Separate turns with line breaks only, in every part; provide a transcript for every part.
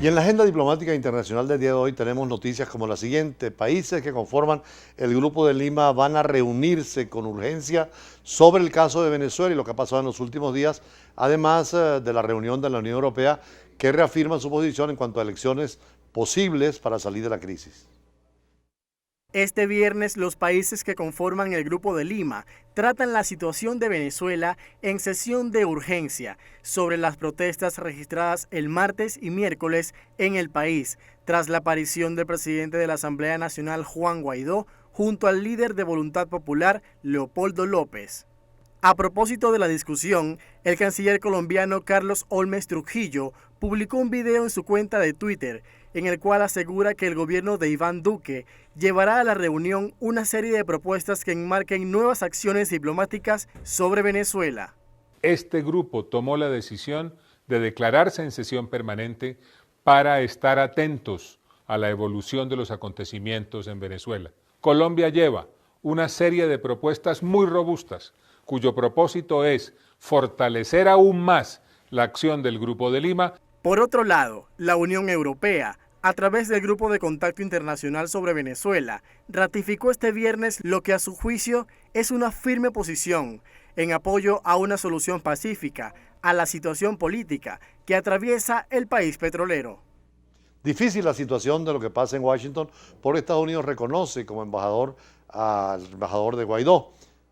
Y en la agenda diplomática internacional del día de hoy tenemos noticias como la siguiente. Países que conforman el Grupo de Lima van a reunirse con urgencia sobre el caso de Venezuela y lo que ha pasado en los últimos días, además de la reunión de la Unión Europea que reafirma su posición en cuanto a elecciones posibles para salir de la crisis.
Este viernes, los países que conforman el Grupo de Lima tratan la situación de Venezuela en sesión de urgencia sobre las protestas registradas el martes y miércoles en el país, tras la aparición del presidente de la Asamblea Nacional, Juan Guaidó, junto al líder de Voluntad Popular, Leopoldo López. A propósito de la discusión, el canciller colombiano Carlos Holmes Trujillo publicó un video en su cuenta de Twitter en el cual asegura que el gobierno de Iván Duque llevará a la reunión una serie de propuestas que enmarquen nuevas acciones diplomáticas sobre Venezuela.
Este grupo tomó la decisión de declararse en sesión permanente para estar atentos a la evolución de los acontecimientos en Venezuela. Colombia lleva una serie de propuestas muy robustas, cuyo propósito es fortalecer aún más la acción del Grupo de Lima.
Por otro lado, la Unión Europea, a través del Grupo de Contacto Internacional sobre Venezuela, ratificó este viernes lo que a su juicio es una firme posición en apoyo a una solución pacífica a la situación política que atraviesa el país petrolero.
Difícil la situación de lo que pasa en Washington, porque Estados Unidos reconoce como embajador al embajador de Guaidó,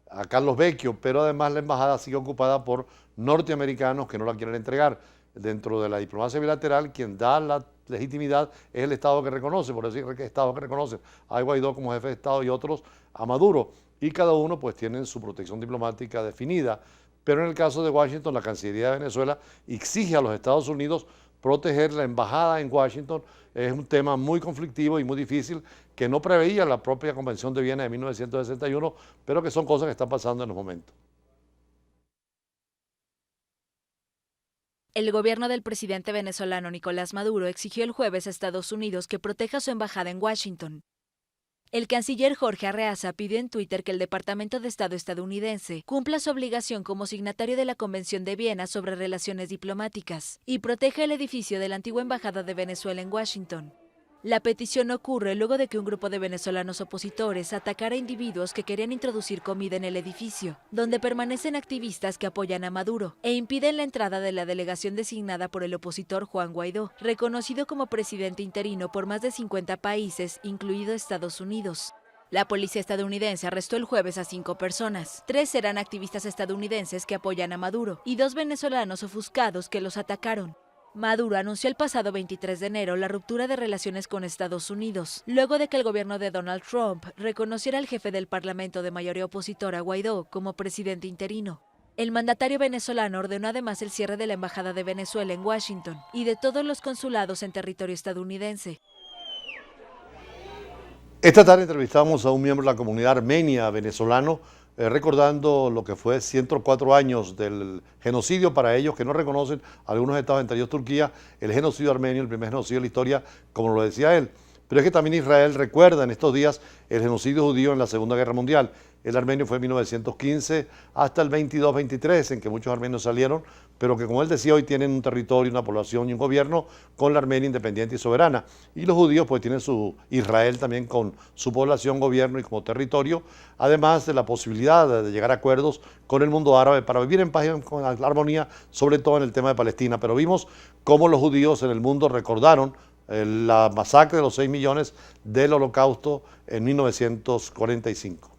a Carlos Vecchio, pero además la embajada sigue ocupada por norteamericanos que no la quieren entregar. Dentro de la diplomacia bilateral, quien da la legitimidad es el Estado que reconoce, por decir que Estado que reconoce a Guaidó como jefe de Estado y otros a Maduro, y cada uno pues tienen su protección diplomática definida, pero en el caso de Washington, la Cancillería de Venezuela exige a los Estados Unidos proteger la embajada en Washington. Es un tema muy conflictivo y muy difícil que no preveía la propia Convención de Viena de 1961, pero que son cosas que están pasando en los momentos.
El gobierno del presidente venezolano Nicolás Maduro exigió el jueves a Estados Unidos que proteja su embajada en Washington. El canciller Jorge Arreaza pidió en Twitter que el Departamento de Estado estadounidense cumpla su obligación como signatario de la Convención de Viena sobre Relaciones Diplomáticas y proteja el edificio de la antigua Embajada de Venezuela en Washington. La petición ocurre luego de que un grupo de venezolanos opositores atacara a individuos que querían introducir comida en el edificio, donde permanecen activistas que apoyan a Maduro e impiden la entrada de la delegación designada por el opositor Juan Guaidó, reconocido como presidente interino por más de 50 países, incluido Estados Unidos. La policía estadounidense arrestó el jueves a 5 personas. 3 eran activistas estadounidenses que apoyan a Maduro y 2 venezolanos ofuscados que los atacaron. Maduro anunció el pasado 23 de enero la ruptura de relaciones con Estados Unidos, luego de que el gobierno de Donald Trump reconociera al jefe del Parlamento de mayoría opositora, Guaidó, como presidente interino. El mandatario venezolano ordenó además el cierre de la Embajada de Venezuela en Washington y de todos los consulados en territorio estadounidense.
Esta tarde entrevistamos a un miembro de la comunidad armenia venezolano, recordando lo que fue 104 años del genocidio para ellos que no reconocen algunos estados, entre ellos Turquía, el genocidio armenio, el primer genocidio de la historia, como lo decía él. Pero es que también Israel recuerda en estos días el genocidio judío en la Segunda Guerra Mundial. El armenio fue en 1915 hasta el 22-23, en que muchos armenios salieron, pero que, como él decía, hoy tienen un territorio, una población y un gobierno con la Armenia independiente y soberana. Y los judíos pues tienen su Israel también con su población, gobierno y como territorio, además de la posibilidad de llegar a acuerdos con el mundo árabe para vivir en paz y con armonía, sobre todo en el tema de Palestina. Pero vimos cómo los judíos en el mundo recordaron la masacre de los 6 millones del Holocausto en 1945.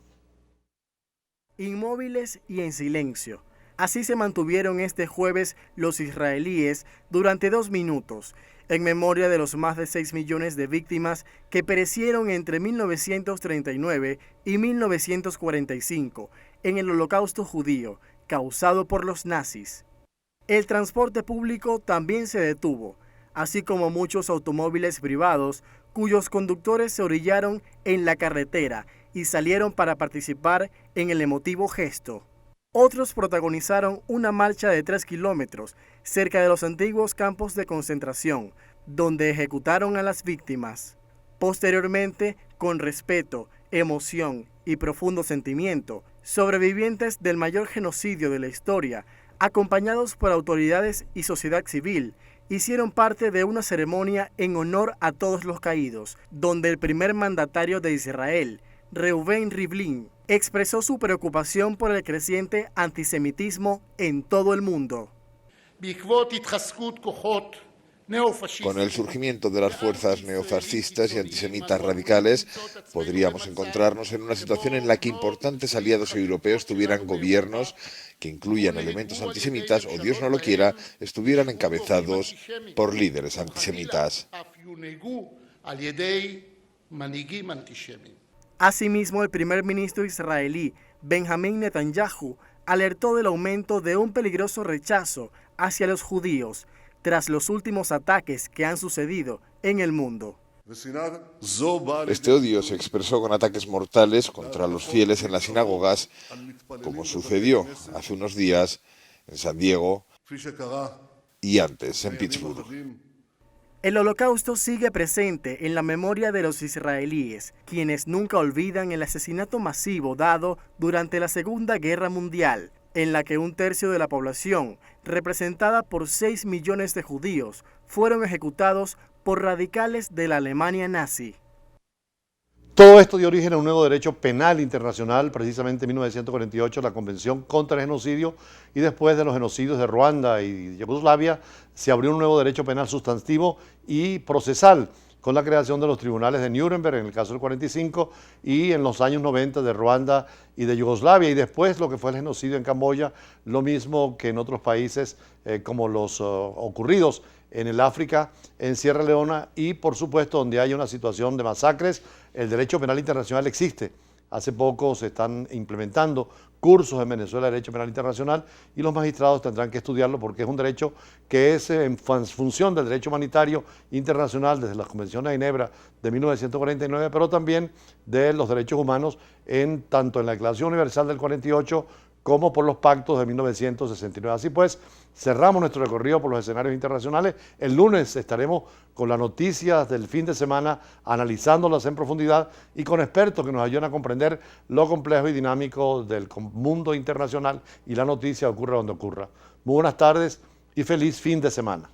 Inmóviles y en silencio. Así se mantuvieron este jueves los israelíes durante 2 minutos, en memoria de los más de 6 millones de víctimas que perecieron entre 1939 y 1945 en el Holocausto judío, causado por los nazis. El transporte público también se detuvo, así como muchos automóviles privados cuyos conductores se orillaron en la carretera y salieron para participar en el emotivo gesto. Otros protagonizaron una marcha de 3 kilómetros cerca de los antiguos campos de concentración, donde ejecutaron a las víctimas. Posteriormente, con respeto, emoción y profundo sentimiento, sobrevivientes del mayor genocidio de la historia, acompañados por autoridades y sociedad civil, hicieron parte de una ceremonia en honor a todos los caídos, donde el primer mandatario de Israel, Reuven Rivlin, expresó su preocupación por el creciente antisemitismo en todo el mundo.
Con el surgimiento de las fuerzas neofascistas y antisemitas radicales, podríamos encontrarnos en una situación en la que importantes aliados europeos tuvieran gobiernos que incluyan elementos antisemitas o, Dios no lo quiera, estuvieran encabezados por líderes antisemitas.
Asimismo, el primer ministro israelí, Benjamín Netanyahu, alertó del aumento de un peligroso rechazo hacia los judíos tras los últimos ataques que han sucedido en el mundo.
Este odio se expresó con ataques mortales contra los fieles en las sinagogas, como sucedió hace unos días en San Diego y antes en Pittsburgh.
El Holocausto sigue presente en la memoria de los israelíes, quienes nunca olvidan el asesinato masivo dado durante la Segunda Guerra Mundial, en la que un tercio de la población, representada por 6 millones de judíos, fueron ejecutados por radicales de la Alemania nazi.
Todo esto dio origen a un nuevo derecho penal internacional, precisamente en 1948, la Convención contra el Genocidio, y después de los genocidios de Ruanda y Yugoslavia, se abrió un nuevo derecho penal sustantivo y procesal, con la creación de los tribunales de Nuremberg en el caso del 45 y en los años 90 de Ruanda y de Yugoslavia, y después lo que fue el genocidio en Camboya, lo mismo que en otros países como los ocurridos en el África, en Sierra Leona y por supuesto donde haya una situación de masacres, el derecho penal internacional existe. Hace poco se están implementando cursos en Venezuela de Derecho Penal Internacional y los magistrados tendrán que estudiarlo porque es un derecho que es en función del derecho humanitario internacional desde las Convenciones de Ginebra de 1949, pero también de los derechos humanos tanto en la Declaración Universal del 48 como por los pactos de 1969. Así pues, cerramos nuestro recorrido por los escenarios internacionales. El lunes estaremos con las noticias del fin de semana, analizándolas en profundidad y con expertos que nos ayuden a comprender lo complejo y dinámico del mundo internacional y la noticia ocurra donde ocurra. Muy buenas tardes y feliz fin de semana.